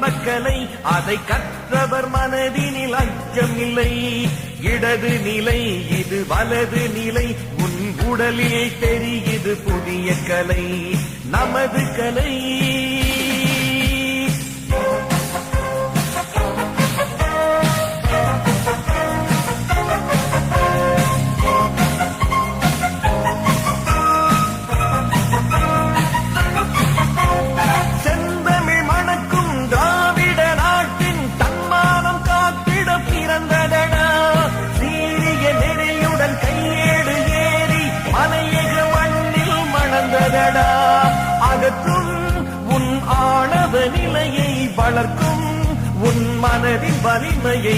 மனக்கலை அதை கற்றவர் மனதினில் அச்சம் இல்லை. இடது நிலை இது வலது நிலை உன் உடலில் தெரியுது புதிய கலை நமது கலை. அகற்றும் உன் ஆணவ நிலையை வளர்க்கும் உன் மனதின் வலிமையை